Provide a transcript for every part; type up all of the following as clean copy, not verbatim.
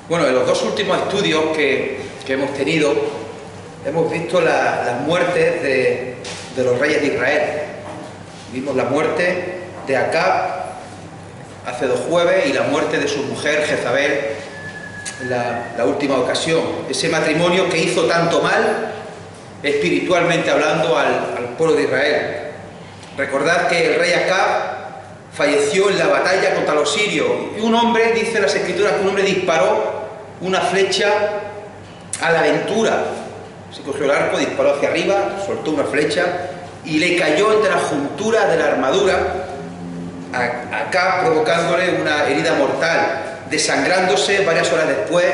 Bueno, en los dos últimos estudios que hemos tenido, hemos visto las muertes de los reyes de Israel. Vimos la muerte de Acab hace 2 jueves y la muerte de su mujer Jezabel en la última ocasión. Ese matrimonio que hizo tanto mal, espiritualmente hablando, al pueblo de Israel. Recordad que el rey Acab falleció en la batalla contra los sirios y un hombre, dice las escrituras, que un hombre disparó una flecha a la aventura. Se cogió el arco, disparó hacia arriba, soltó una flecha y le cayó entre las junturas de la armadura a Acab, provocándole una herida mortal, desangrándose varias horas después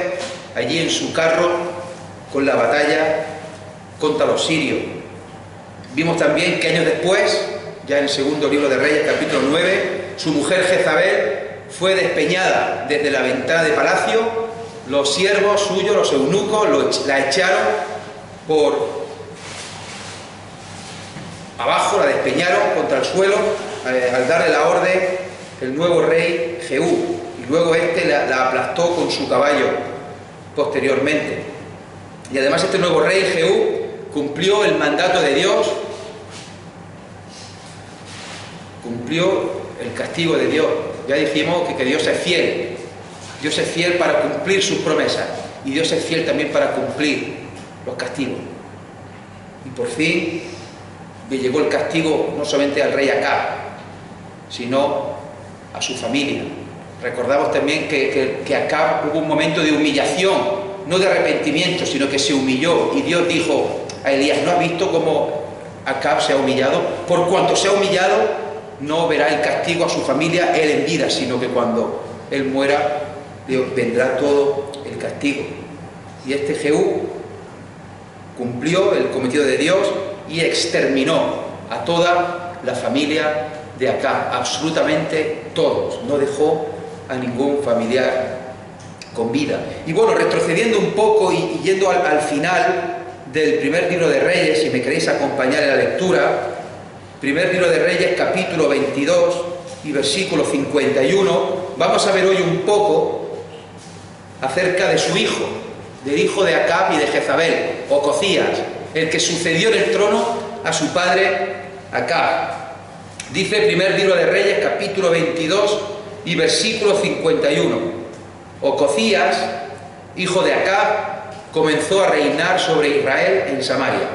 allí en su carro con la batalla contra los sirios. Vimos también que años después, ya en el segundo libro de Reyes, capítulo 9, su mujer Jezabel fue despeñada desde la ventana de palacio. Los siervos suyos, los eunucos, la echaron por abajo, la despeñaron contra el suelo al darle la orden el nuevo rey Jehú, y luego este la aplastó con su caballo posteriormente. Y además este nuevo rey Jehú cumplió el mandato de Dios, cumplió el castigo de Dios. Ya dijimos que Dios es fiel. Dios es fiel para cumplir sus promesas y Dios es fiel también para cumplir los castigos. Y por fin le llegó el castigo no solamente al rey Acab, sino a su familia. Recordamos también que Acab hubo un momento de humillación, no de arrepentimiento, sino que se humilló, y Dios dijo a Elías: ¿no has visto cómo Acab se ha humillado? Por cuanto se ha humillado, no verá el castigo a su familia él en vida, sino que cuando él muera vendrá todo el castigo. Y este Jehú cumplió el cometido de Dios y exterminó a toda la familia de Acab, absolutamente todos, no dejó a ningún familiar con vida. Y bueno, retrocediendo un poco y yendo al final del primer libro de Reyes, si me queréis acompañar en la lectura, primer libro de Reyes, capítulo 22 y versículo 51, vamos a ver hoy un poco acerca de su hijo, del hijo de Acab y de Jezabel, Ocosías, el que sucedió en el trono a su padre Acab. Dice el primer libro de Reyes, capítulo 22 y versículo 51. Ocosías, hijo de Acab, comenzó a reinar sobre Israel en Samaria,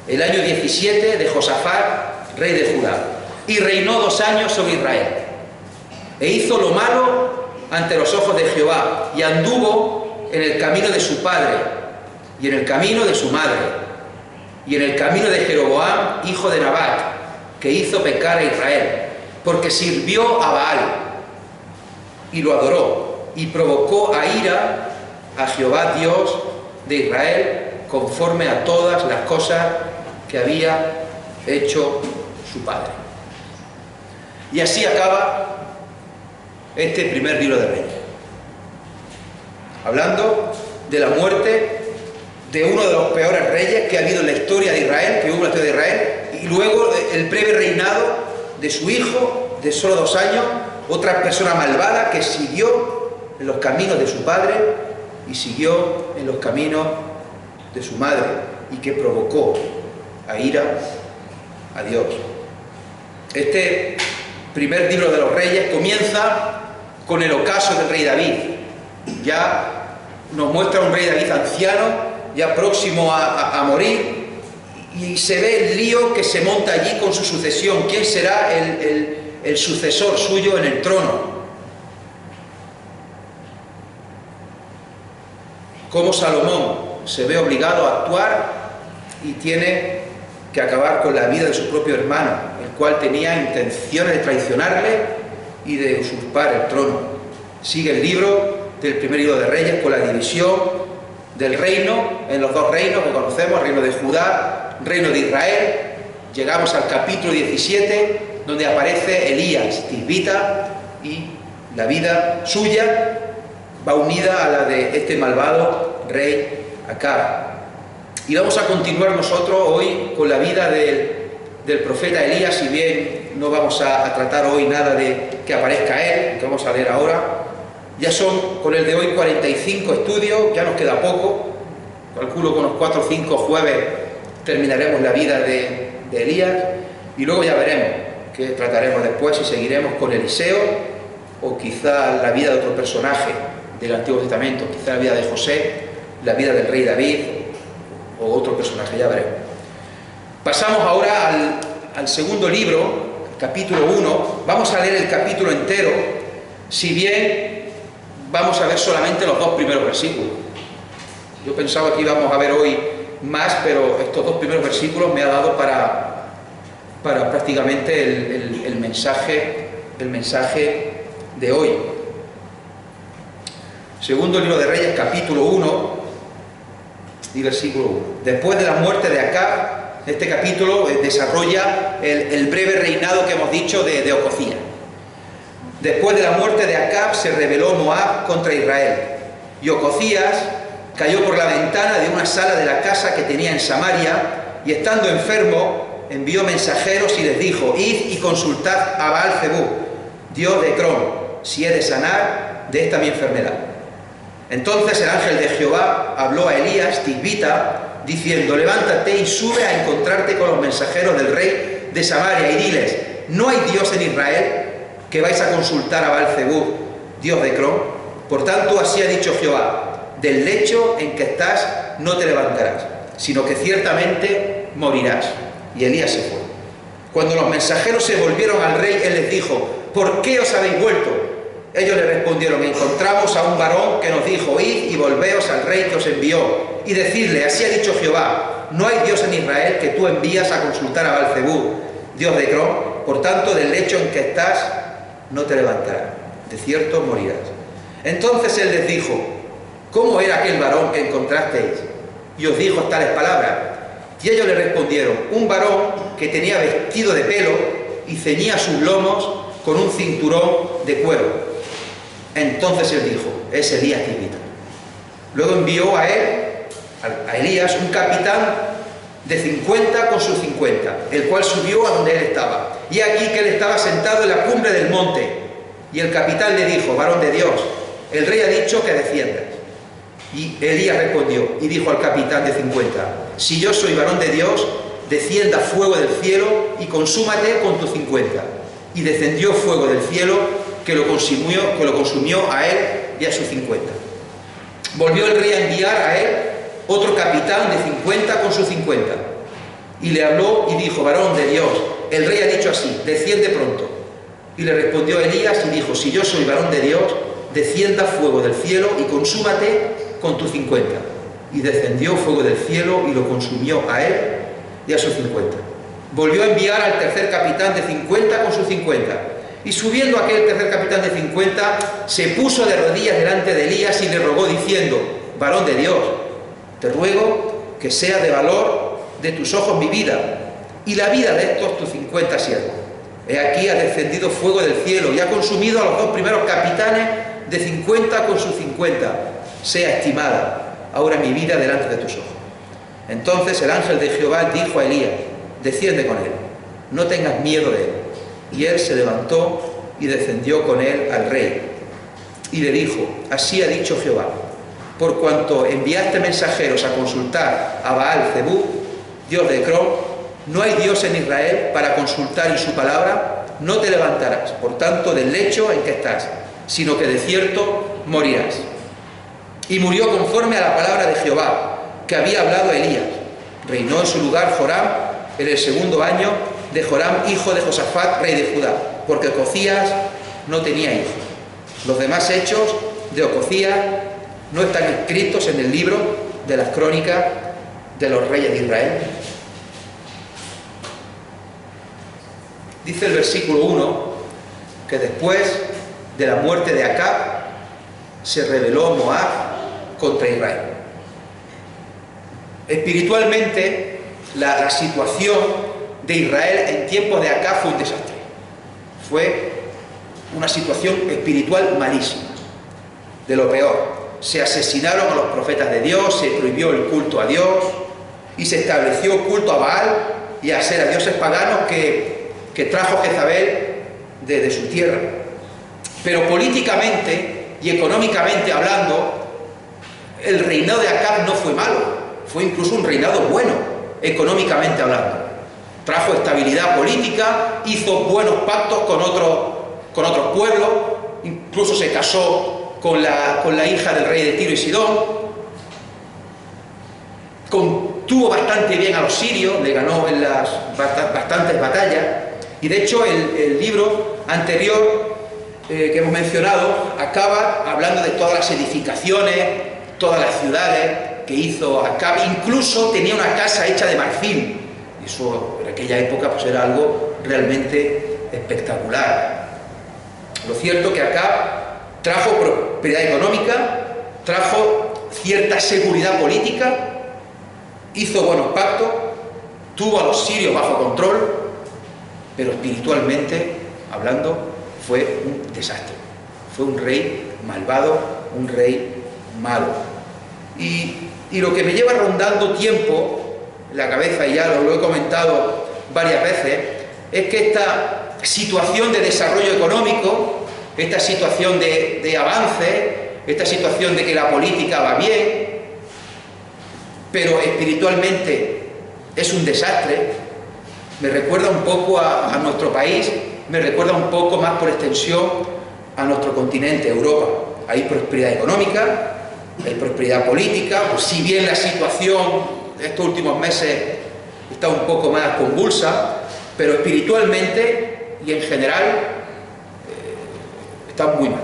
el año 17 de Josafat, rey de Judá, y reinó 2 años sobre Israel. E hizo lo malo ante los ojos de Jehová, y anduvo en el camino de su padre, y en el camino de su madre, y en el camino de Jeroboam, hijo de Nabat, que hizo pecar a Israel, porque sirvió a Baal, y lo adoró, y provocó a ira a Jehová Dios de Israel, conforme a todas las cosas que había hecho su padre. Y así acaba este primer libro de Reyes, hablando de la muerte de uno de los peores reyes que ha habido en la historia de Israel, que hubo en la historia de Israel, y luego el breve reinado de su hijo de solo 2 años, otra persona malvada que siguió en los caminos de su padre y siguió en los caminos de su madre, y que provocó a ira a Dios. Este primer libro de los Reyes comienza con el ocaso del rey David. Ya nos muestra un rey David anciano, ya próximo a morir, y se ve el lío que se monta allí con su sucesión. ¿Quién será el sucesor suyo en el trono? Cómo Salomón se ve obligado a actuar y tiene que acabar con la vida de su propio hermano, el cual tenía intenciones de traicionarle y de usurpar el trono. Sigue el libro del primer libro de Reyes con la división del reino en los 2 reinos que conocemos, reino de Judá, reino de Israel. Llegamos al capítulo 17, donde aparece Elías, tisbita, y la vida suya va unida a la de este malvado rey Acab. Y vamos a continuar nosotros hoy con la vida del profeta Elías, si bien no vamos a tratar hoy nada de que aparezca él, que vamos a leer ahora, Ya son, con el de hoy, 45 estudios, ya nos queda poco. Calculo que unos 4 o 5 jueves terminaremos la vida de Elías, y luego ya veremos qué trataremos después, si seguiremos con Eliseo, o quizá la vida de otro personaje del Antiguo Testamento, quizá la vida de José, la vida del rey David, o otro personaje, ya veremos. Pasamos ahora al segundo libro, capítulo 1. Vamos a leer el capítulo entero, si bien vamos a ver solamente los 2 primeros versículos. Yo pensaba que íbamos a ver hoy más, pero estos 2 primeros versículos me ha dado para prácticamente el mensaje de hoy. Segundo libro de Reyes, capítulo 1 y versículo 1. Después de la muerte de Acab, este capítulo desarrolla el breve reinado que hemos dicho de Ocosías. Después de la muerte de Acab se rebeló Moab contra Israel, y Ocosías cayó por la ventana de una sala de la casa que tenía en Samaria, y estando enfermo envió mensajeros y les dijo: id y consultad a Baal-Zebub, dios de Ecrón, si he de sanar de esta mi enfermedad. Entonces el ángel de Jehová habló a Elías Tisbita, diciendo: levántate y sube a encontrarte con los mensajeros del rey de Samaria, y diles: ¿no hay Dios en Israel, que vais a consultar a Baal-Zebub, dios de Ecrón? Por tanto, así ha dicho Jehová: del lecho en que estás no te levantarás, sino que ciertamente morirás. Y Elías se fue. Cuando los mensajeros se volvieron al rey, él les dijo: ¿por qué os habéis vuelto? Ellos le respondieron: encontramos a un varón que nos dijo: id y volveos al rey que os envió, y decidle: así ha dicho Jehová: no hay Dios en Israel, que tú envías a consultar a Baal-Zebub, dios de Ecrón. Por tanto, del lecho en que estás no te levantarás, de cierto morirás. Entonces él les dijo: ¿cómo era aquel varón que encontrasteis? Y os dijo tales palabras. Y ellos le respondieron: un varón que tenía vestido de pelo y ceñía sus lomos con un cinturón de cuero. Entonces él dijo: es Elías Tisbita. Luego envió a Elías, un capitán de 50 con sus 50, el cual subió a donde él estaba. Y aquí que él estaba sentado en la cumbre del monte. Y el capitán le dijo: varón de Dios, el rey ha dicho que desciendas. Y Elías respondió y dijo al capitán de 50: si yo soy varón de Dios, descienda fuego del cielo y consúmate con tus 50. Y descendió fuego del cielo que lo consumió a él y a sus 50. Volvió el rey a enviar a él otro capitán de 50 con sus 50. Y le habló y dijo: varón de Dios, el rey ha dicho así: desciende pronto. Y le respondió Elías y dijo: si yo soy varón de Dios, descienda fuego del cielo y consúmate con tus 50. Y descendió fuego del cielo y lo consumió a él y a sus 50. Volvió a enviar al tercer capitán de 50 con sus 50. Y subiendo aquel tercer capitán de 50, se puso de rodillas delante de Elías y le rogó diciendo: varón de Dios, te ruego que sea de valor de tus ojos mi vida y la vida de estos tus 50 siervos. He aquí ha descendido fuego del cielo y ha consumido a los 2 primeros capitanes de 50 con sus 50. Sea estimada ahora mi vida delante de tus ojos. Entonces el ángel de Jehová dijo a Elías: desciende con él, no tengas miedo de él. Y él se levantó y descendió con él al rey. Y le dijo: así ha dicho Jehová: por cuanto enviaste mensajeros a consultar a Baal-Zebub, dios de Ecrón, no hay Dios en Israel para consultar en su palabra, no te levantarás, por tanto, del lecho en que estás, sino que de cierto morirás. Y murió conforme a la palabra de Jehová, que había hablado a Elías. Reinó en su lugar Joram en el 2.º año de Joram, hijo de Josafat, rey de Judá, porque Ocosías no tenía hijos. Los demás hechos de Ocosías no están escritos en el libro de las crónicas de los reyes de Israel. Dice el versículo 1 que después de la muerte de Acab se rebeló Moab contra Israel. Espiritualmente, la situación de Israel en tiempos de Acab fue un desastre. Fue una situación espiritual malísima, de lo peor. Se asesinaron a los profetas de Dios, se prohibió el culto a Dios y se estableció culto a Baal y a ser a dioses paganos que trajo Jezabel de su tierra. Pero políticamente y económicamente hablando, el reinado de Acab no fue malo, fue incluso un reinado bueno, económicamente hablando. Trajo estabilidad política, hizo buenos pactos con otros pueblos, incluso se casó con la hija del rey de Tiro y Sidón, contuvo bastante bien a los sirios, le ganó en las bastantes batallas, y de hecho el libro anterior que hemos mencionado acaba hablando de todas las edificaciones, todas las ciudades que hizo Acab. Incluso tenía una casa hecha de marfil, y eso en aquella época pues era algo realmente espectacular. Lo cierto que Acab trajo prosperidad económica, trajo cierta seguridad política, hizo buenos pactos, tuvo a los sirios bajo control, pero espiritualmente hablando fue un desastre. Fue un rey malvado, un rey malo. Y lo que me lleva rondando tiempo en la cabeza, y ya lo he comentado varias veces, es que esta situación de desarrollo económico, esta situación de avance, esta situación de que la política va bien, pero espiritualmente es un desastre, me recuerda un poco a nuestro país, me recuerda un poco más por extensión a nuestro continente, Europa. Hay prosperidad económica, hay prosperidad política, pues si bien la situación estos últimos meses está un poco más convulsa, pero espiritualmente y en general está muy mal.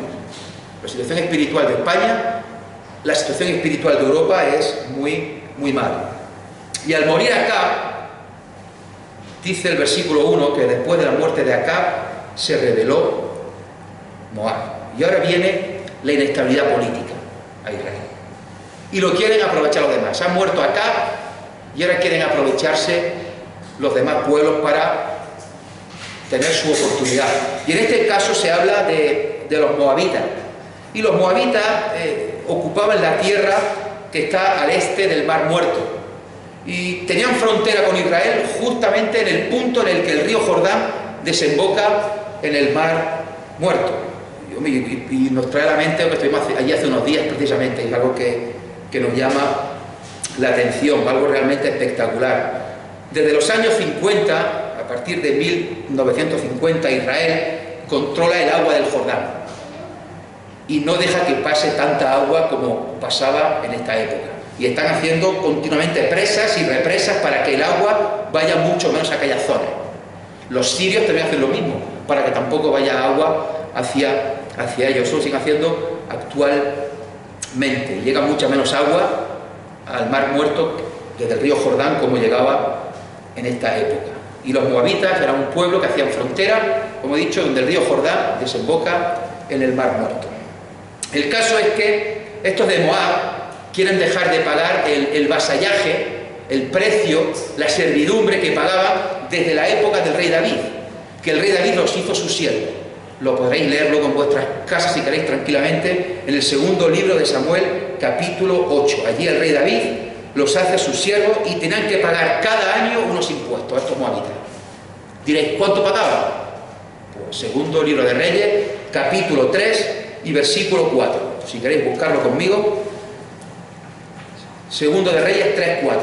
La situación espiritual de España, la situación espiritual de Europa es muy mala. Y al morir Acab, dice el versículo 1 que después de la muerte de Acab se rebeló Moab. Y ahora viene la inestabilidad política a Israel. Y lo quieren aprovechar los demás. Han muerto Acab y ahora quieren aprovecharse los demás pueblos para tener su oportunidad. Y en este caso se habla de los moabitas. Y los moabitas ocupaban la tierra que está al este del Mar Muerto. Y tenían frontera con Israel justamente en el punto en el que el río Jordán desemboca en el Mar Muerto. Y nos trae a la mente, que estuvimos allí hace unos días precisamente, es algo que nos llama la atención, algo realmente espectacular. Desde los años 50, a partir de 1950, Israel controla el agua del Jordán y no deja que pase tanta agua como pasaba en esta época. Y están haciendo continuamente presas y represas para que el agua vaya mucho menos a aquellas zonas. Los sirios también hacen lo mismo, para que tampoco vaya agua hacia ellos. Eso lo siguen haciendo actualmente. Llega mucha menos agua al Mar Muerto desde el río Jordán como llegaba en esta época. Y los moabitas eran un pueblo que hacían frontera, como he dicho, donde el río Jordán desemboca en el Mar Muerto. El caso es que estos de Moab quieren dejar de pagar el vasallaje, el precio, la servidumbre que pagaban desde la época del rey David, que el rey David los hizo sus siervos. Lo podréis leer luego en vuestras casas si queréis tranquilamente, en el segundo libro de Samuel, capítulo 8. Allí el rey David los hace sus siervos y tenían que pagar cada año unos impuestos a estos moabitas. Diréis, ¿cuánto pagaban? Pues segundo libro de Reyes, capítulo 3 y versículo 4. Si queréis buscarlo conmigo. Segundo de Reyes 3:4.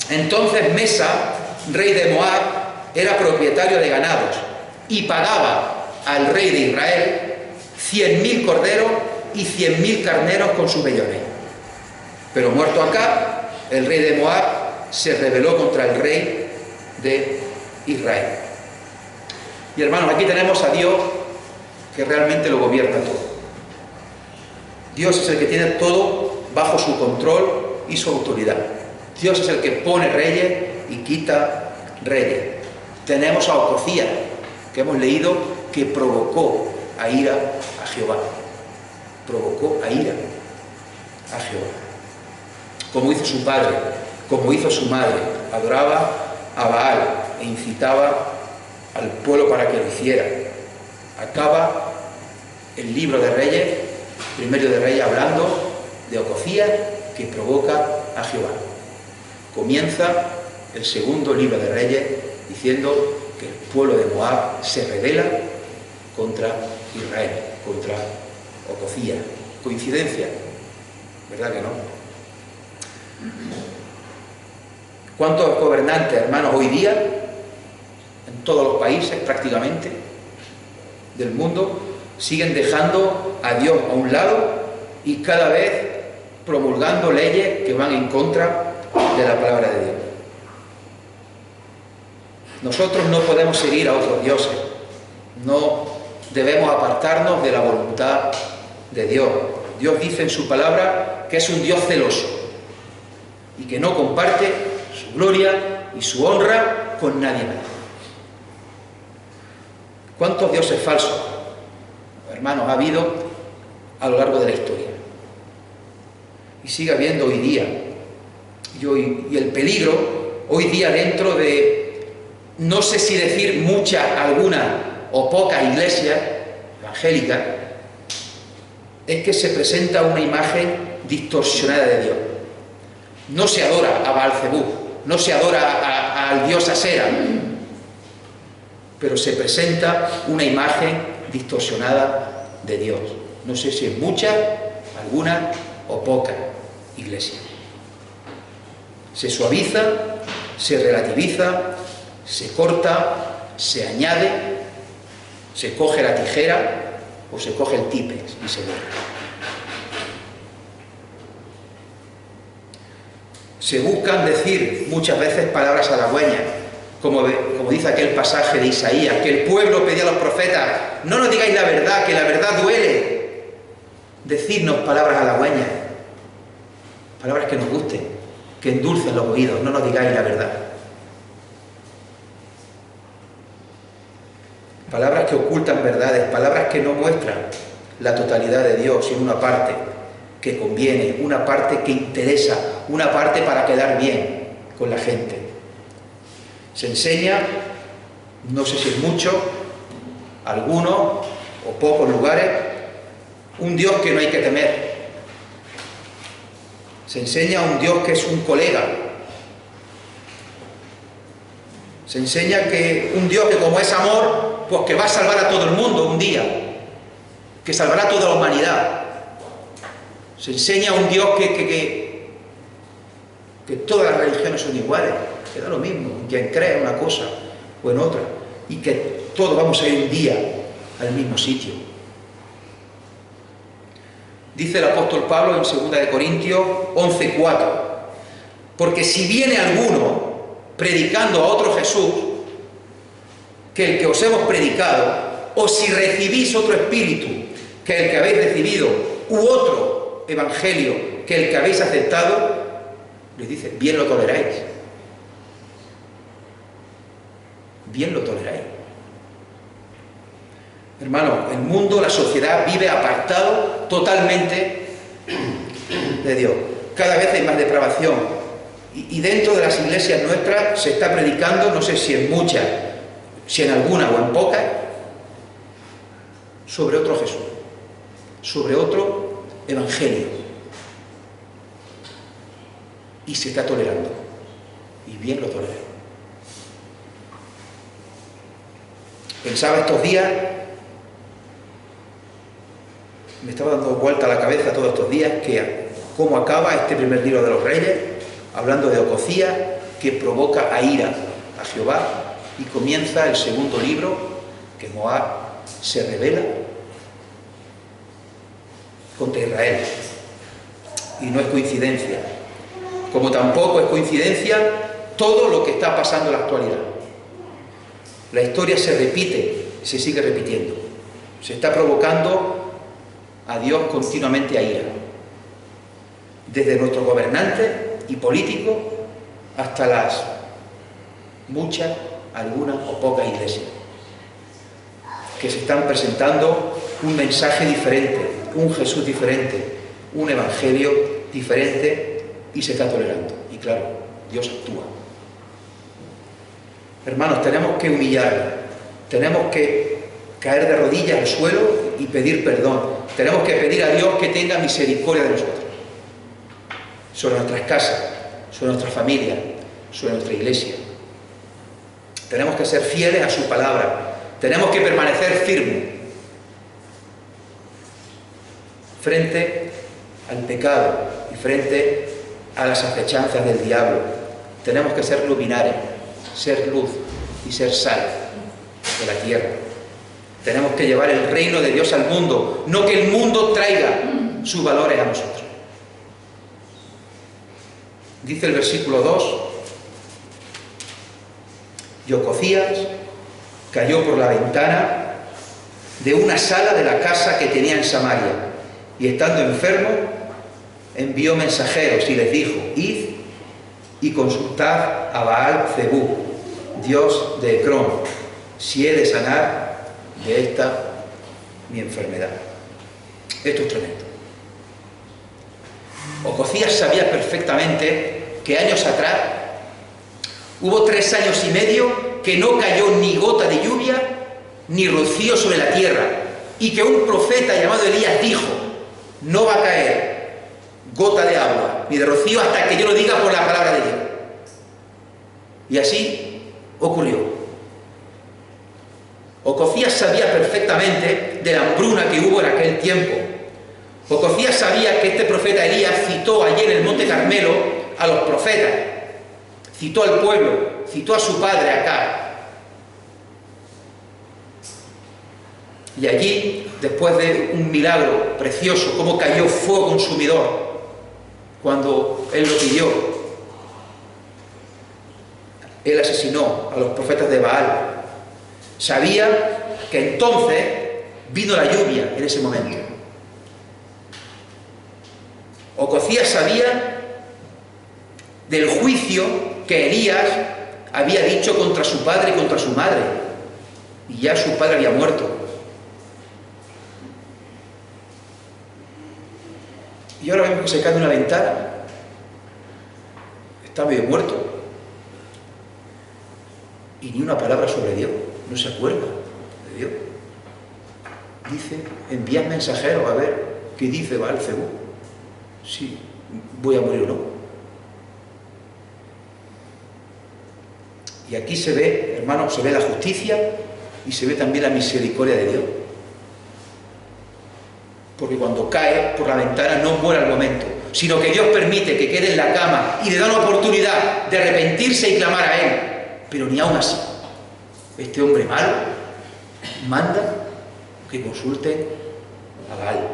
Entonces Mesa, rey de Moab, era propietario de ganados y pagaba al rey de Israel 100.000 corderos y 100.000 carneros con sus vellones. Pero muerto Acab, el rey de Moab se rebeló contra el rey de Israel. Y hermanos, aquí tenemos a Dios que realmente lo gobierna todo. Dios es el que tiene todo bajo su control y su autoridad. Dios es el que pone reyes y quita reyes. Tenemos a Ocosías, que hemos leído, que provocó a ira a Jehová. Provocó a ira a Jehová. Como hizo su padre, como hizo su madre, adoraba a Baal e incitaba al pueblo para que lo hiciera. Acaba el libro de Reyes, primero de Reyes, hablando de Ocosías, que provoca a Jehová. Comienza el segundo libro de Reyes diciendo que el pueblo de Moab se rebela contra Israel, contra o cocía. ¿Coincidencia? ¿Verdad que no? ¿Cuántos gobernantes, hermanos, hoy día, en todos los países prácticamente del mundo, siguen dejando a Dios a un lado y cada vez promulgando leyes que van en contra de la palabra de Dios? Nosotros no podemos seguir a otros dioses, no debemos apartarnos de la voluntad de Dios. Dios dice en su palabra que es un Dios celoso y que no comparte su gloria y su honra con nadie más. ¿Cuántos dioses falsos, hermanos, ha habido a lo largo de la historia? Y sigue habiendo hoy día. Y el peligro hoy día dentro de, no sé si decir muchas, algunas o pocas iglesias evangélicas, es que se presenta una imagen distorsionada de Dios. No se adora a Baal-Zebub, no se adora al dios Asera, pero se presenta una imagen distorsionada de Dios. No sé si es muchas, algunas o pocas iglesias. Se suaviza, se relativiza, se corta, se añade, se coge la tijera o se coge el típex y se ve. Se buscan decir muchas veces palabras halagüeñas, como dice aquel pasaje de Isaías, que el pueblo pedía a los profetas: no nos digáis la verdad, que la verdad duele. Decidnos palabras halagüeñas, palabras que nos gusten, que endulcen los oídos, no nos digáis la verdad. Palabras que ocultan verdades, palabras que no muestran la totalidad de Dios, sino una parte que conviene, una parte que interesa, una parte para quedar bien con la gente. Se enseña, no sé si es mucho, algunos o pocos lugares, un Dios que no hay que temer. Se enseña un Dios que es un colega. Se enseña que un Dios que, como es amor, pues que va a salvar a todo el mundo un día, que salvará a toda la humanidad. Se enseña un Dios que todas las religiones son iguales, que da lo mismo, quien cree en una cosa o en otra, y que todos vamos a ir un día al mismo sitio. Dice el apóstol Pablo en 2 de Corintios 11:4: porque si viene alguno predicando a otro Jesús que el que os hemos predicado, o si recibís otro espíritu que el que habéis recibido, u otro evangelio que el que habéis aceptado, les dice, bien lo toleráis. Bien lo toleráis. Hermano, el mundo, la sociedad vive apartado totalmente de Dios. Cada vez hay más depravación. Y dentro de las iglesias nuestras se está predicando, no sé si en muchas, si en alguna o en pocas, sobre otro Jesús, sobre otro evangelio. Y se está tolerando. Y bien lo tolera. Pensaba estos días, me estaba dando vuelta a la cabeza todos estos días, que cómo acaba este primer libro de los Reyes, hablando de Ocosías, que provoca a ira a Jehová, y comienza el segundo libro, que Moab se rebela contra Israel. Y no es coincidencia, como tampoco es coincidencia todo lo que está pasando en la actualidad. La historia se repite, se sigue repitiendo. Se está provocando a Dios continuamente a ira, desde nuestros gobernantes y políticos hasta las muchas, algunas o pocas iglesias, que se están presentando un mensaje diferente, un Jesús diferente, un evangelio diferente, y se está tolerando. Y claro, Dios actúa. Hermanos, tenemos que humillarnos, tenemos que caer de rodillas al suelo y pedir perdón. Tenemos que pedir a Dios que tenga misericordia de nosotros, sobre nuestras casas, sobre nuestra familia, sobre nuestra iglesia. Tenemos que ser fieles a su palabra, tenemos que permanecer firmes. frente al pecado y frente a las acechanzas del diablo. Tenemos que ser luminares, ser luz y ser sal de la tierra. Tenemos que llevar el reino de Dios al mundo, no que el mundo traiga sus valores a nosotros. Dice el versículo 2: y Ocosías cayó por la ventana de una sala de la casa que tenía en Samaria, y estando enfermo, envió mensajeros y les dijo: id y consultad a Baal-zebú, dios de Ecrón, si he de sanar de esta mi enfermedad. Esto es tremendo. Ocosías sabía perfectamente que años atrás hubo 3 años y medio que no cayó ni gota de lluvia ni rocío sobre la tierra, y que un profeta llamado Elías dijo: no va a caer gota de agua ni de rocío hasta que yo lo diga por la palabra de Dios. Y así ocurrió. Ocosías sabía perfectamente de la hambruna que hubo en aquel tiempo. Ocosías sabía que este profeta Elías citó allí en el Monte Carmelo a los profetas, citó al pueblo, citó a su padre Acab. Y allí, después de un milagro precioso, como cayó fuego consumidor cuando él lo pidió, él asesinó a los profetas de Baal. Sabía que entonces vino la lluvia en ese momento. Ocosías sabía del juicio que Elías había dicho contra su padre y contra su madre, y ya su padre había muerto. Y ahora vemos que se cae de una ventana, está medio muerto, y ni una palabra sobre Dios, no se acuerda de Dios. Dice: enviad mensajeros a ver qué dice Baal-zebú, si voy a morir o no. Y aquí se ve, hermanos, se ve la justicia y se ve también la misericordia de Dios. Porque cuando cae por la ventana no muere al momento, sino que Dios permite que quede en la cama y le da la oportunidad de arrepentirse y clamar a Él. Pero ni aún así, este hombre malo manda que consulte a Baal.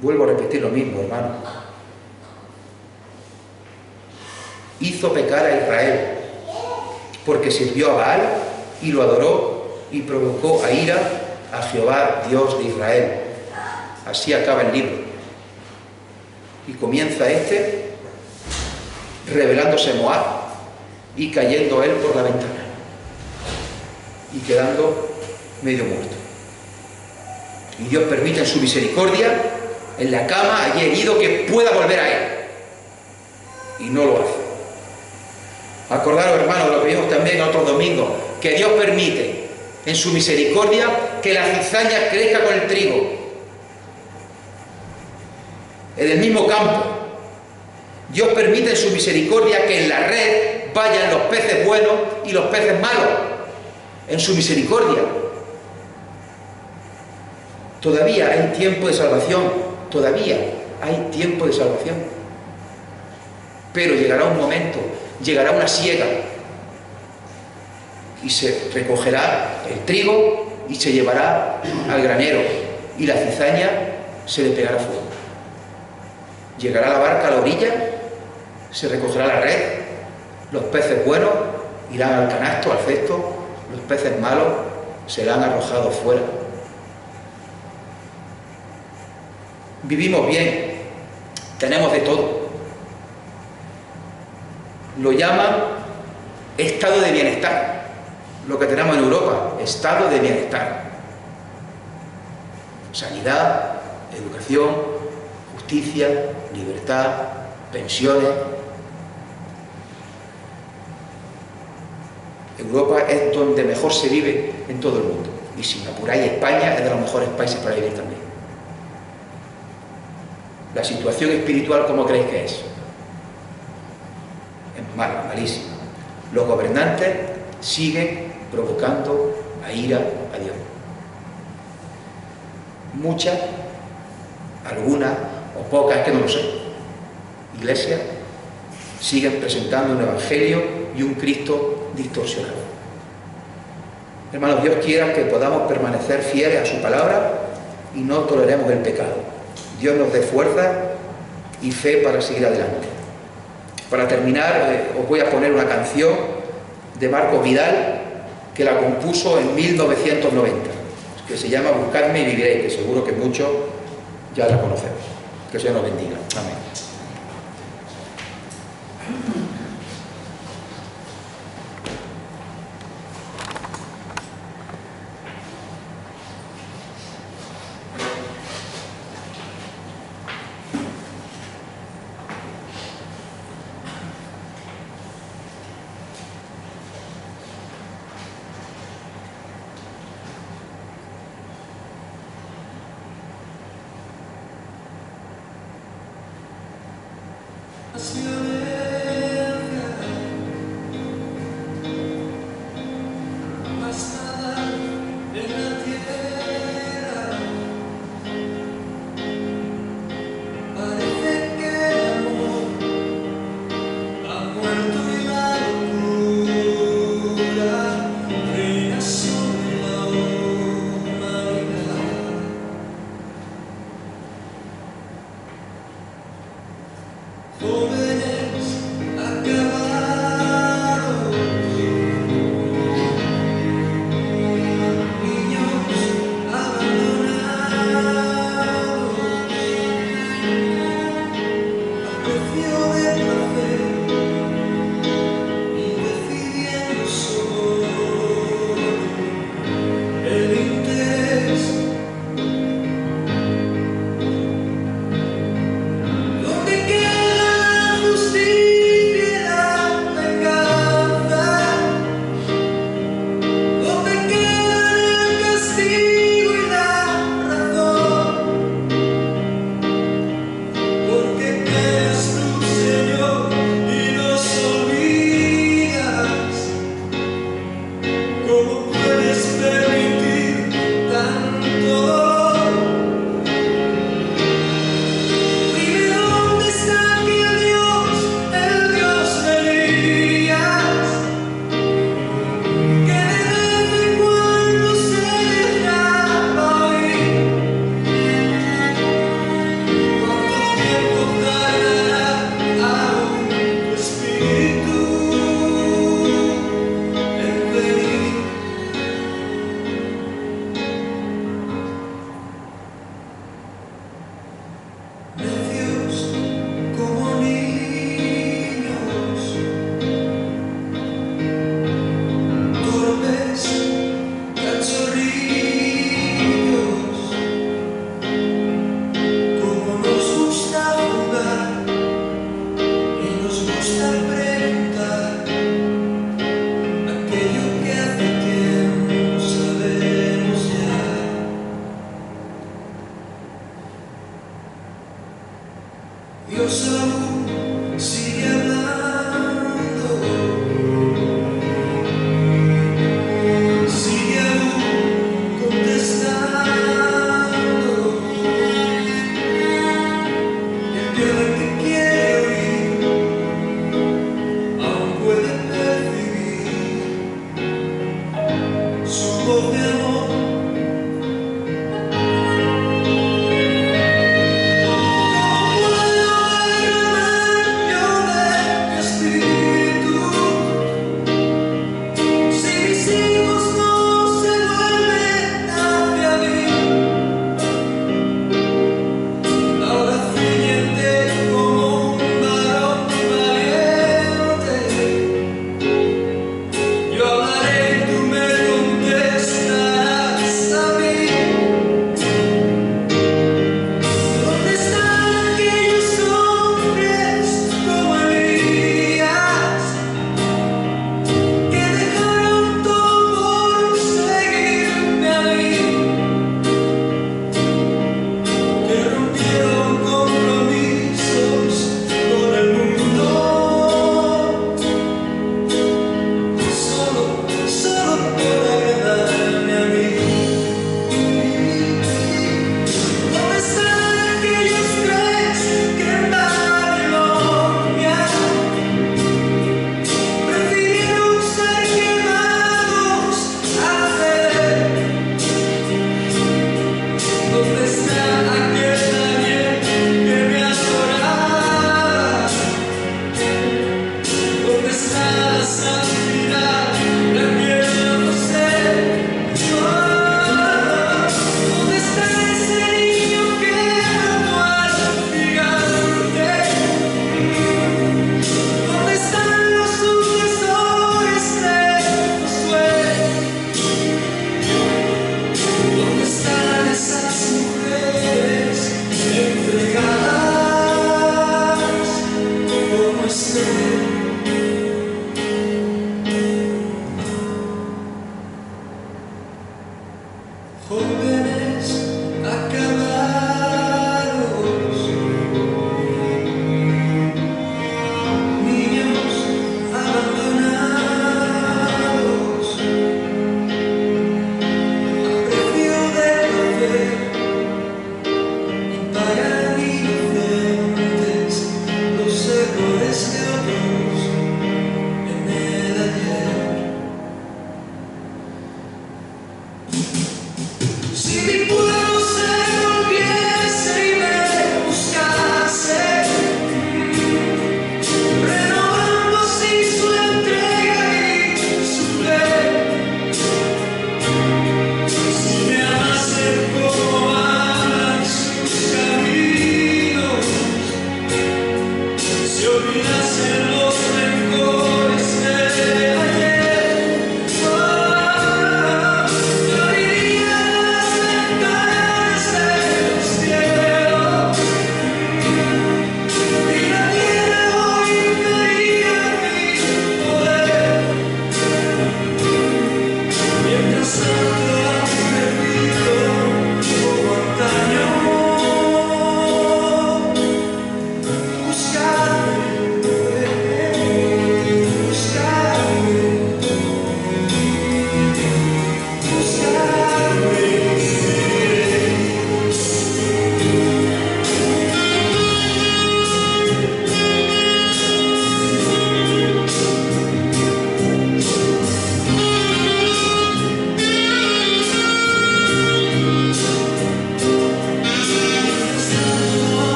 Vuelvo a repetir lo mismo, hermano. Hizo pecar a Israel porque sirvió a Baal y lo adoró y provocó a ira a Jehová, Dios de Israel. Así acaba el libro. Y comienza rebelándose Moab y cayendo él por la ventana y quedando medio muerto. Y Dios permite en su misericordia, en la cama, allí herido, que pueda volver a él. Y no lo hace. Acordaros, hermanos, de lo que vimos también en otros domingos, que Dios permite en su misericordia que la cizaña crezca con el trigo en el mismo campo. Dios permite en su misericordia que en la red vayan los peces buenos y los peces malos, en su misericordia. Todavía hay tiempo de salvación, todavía hay tiempo de salvación. Pero llegará un momento, llegará una siega y se recogerá el trigo y se llevará al granero y la cizaña se le pegará fuego. Llegará la barca a la orilla, se recogerá la red, los peces buenos irán al canasto, al cesto, los peces malos serán arrojados fuera. Vivimos bien, tenemos de todo. Lo llaman estado de bienestar, lo que tenemos en Europa, estado de bienestar. Sanidad, educación, justicia, libertad, pensiones. Europa es donde mejor se vive en todo el mundo. Y si me apuráis, España es de los mejores países para vivir también. La situación espiritual, ¿cómo creéis que es? Es mala, malísima. Los gobernantes siguen provocando a ira a Dios. muchas, algunas o pocas, es que no lo sé, iglesias siguen presentando un evangelio y un Cristo distorsionado. Hermanos, Dios quiera que podamos permanecer fieles a su palabra y no toleremos el pecado. Dios nos dé fuerza y fe para seguir adelante. Para terminar, os voy a poner una canción de Marcos Vidal, que la compuso en 1990, que se llama Buscadme y viviréis, que seguro que muchos ya la conocemos. Que el Señor nos bendiga. Amén. Yo hablaré y tú me contestarás. jóvenes acabados, niños abandonados, a precio de café, y pagan inocentes los errores de otros en el ayer. Si mi pueblo se volviese y me buscase, renovando así su entrega y su fe, si me amase como aman sus caminos, si olvidasen los rencores del ayer, yo iría a las ventanas de los cielos y la tierra hoy vería mi poder. Mientras tanto